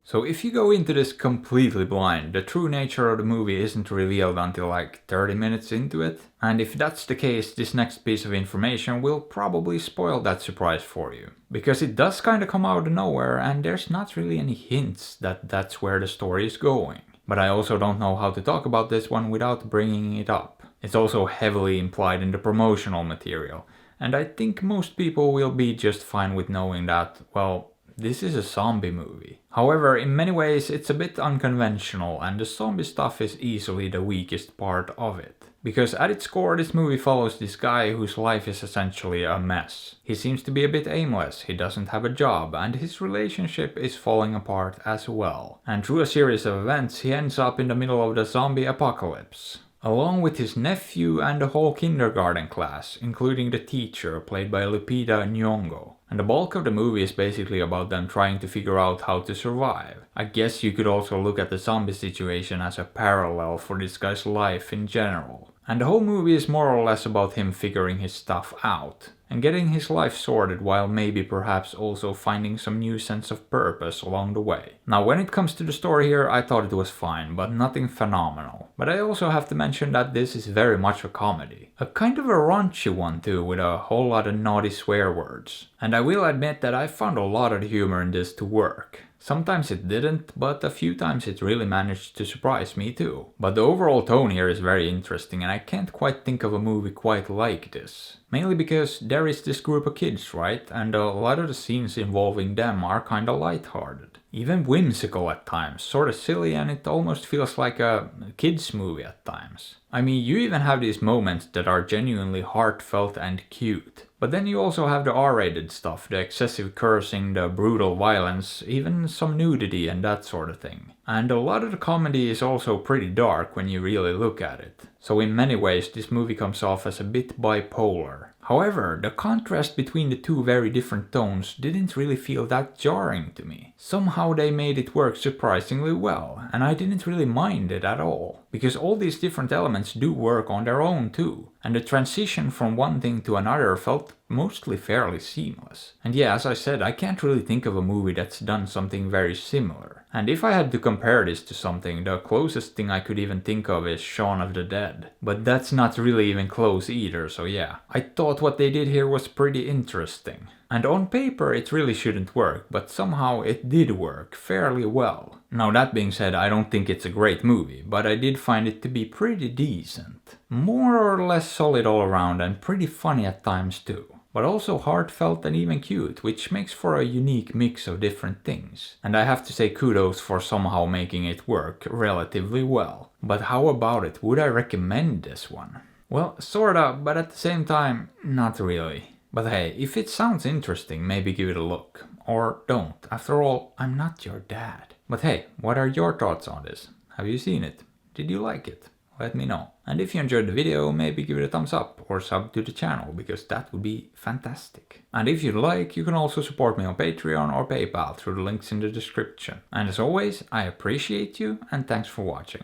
So if you go into this completely blind, the true nature of the movie isn't revealed until like 30 minutes into it. And if that's the case, this next piece of information will probably spoil that surprise for you. Because it does kinda come out of nowhere and there's not really any hints that that's where the story is going. But I also don't know how to talk about this one without bringing it up. It's also heavily implied in the promotional material. And I think most people will be just fine with knowing that, well, this is a zombie movie. However, in many ways it's a bit unconventional and the zombie stuff is easily the weakest part of it. Because at its core this movie follows this guy whose life is essentially a mess. He seems to be a bit aimless, he doesn't have a job, and his relationship is falling apart as well. And through a series of events he ends up in the middle of the zombie apocalypse. Along with his nephew and the whole kindergarten class, including the teacher, played by Lupita Nyong'o. And the bulk of the movie is basically about them trying to figure out how to survive. I guess you could also look at the zombie situation as a parallel for this guy's life in general. And the whole movie is more or less about him figuring his stuff out and getting his life sorted while maybe perhaps also finding some new sense of purpose along the way. Now when it comes to the story here, I thought it was fine, but nothing phenomenal. But I also have to mention that this is very much a comedy. A kind of a raunchy one too, with a whole lot of naughty swear words. And I will admit that I found a lot of the humor in this to work. Sometimes it didn't, but a few times it really managed to surprise me too. But the overall tone here is very interesting and I can't quite think of a movie quite like this. Mainly because there is this group of kids, right? And a lot of the scenes involving them are kinda lighthearted. Even whimsical at times, sorta silly, and it almost feels like a kids movie at times. I mean, you even have these moments that are genuinely heartfelt and cute. But then you also have the R-rated stuff, the excessive cursing, the brutal violence, even some nudity and that sort of thing. And a lot of the comedy is also pretty dark when you really look at it. So in many ways this movie comes off as a bit bipolar. However, the contrast between the two very different tones didn't really feel that jarring to me. Somehow they made it work surprisingly well, and I didn't really mind it at all. Because all these different elements do work on their own too. And the transition from one thing to another felt mostly fairly seamless. And yeah, as I said, I can't really think of a movie that's done something very similar. And if I had to compare this to something, the closest thing I could even think of is Shaun of the Dead. But that's not really even close either, so yeah. I thought what they did here was pretty interesting. And on paper it really shouldn't work, but somehow it did work fairly well. Now that being said, I don't think it's a great movie, but I did find it to be pretty decent. More or less solid all around and pretty funny at times too. But also heartfelt and even cute, which makes for a unique mix of different things. And I have to say kudos for somehow making it work relatively well. But how about it? Would I recommend this one? Well, sorta, but at the same time, not really. But hey, if it sounds interesting, maybe give it a look. Or don't. After all, I'm not your dad. But hey, what are your thoughts on this? Have you seen it? Did you like it? Let me know. And if you enjoyed the video, maybe give it a thumbs up or sub to the channel, because that would be fantastic. And if you'd like, you can also support me on Patreon or PayPal through the links in the description. And as always, I appreciate you and thanks for watching.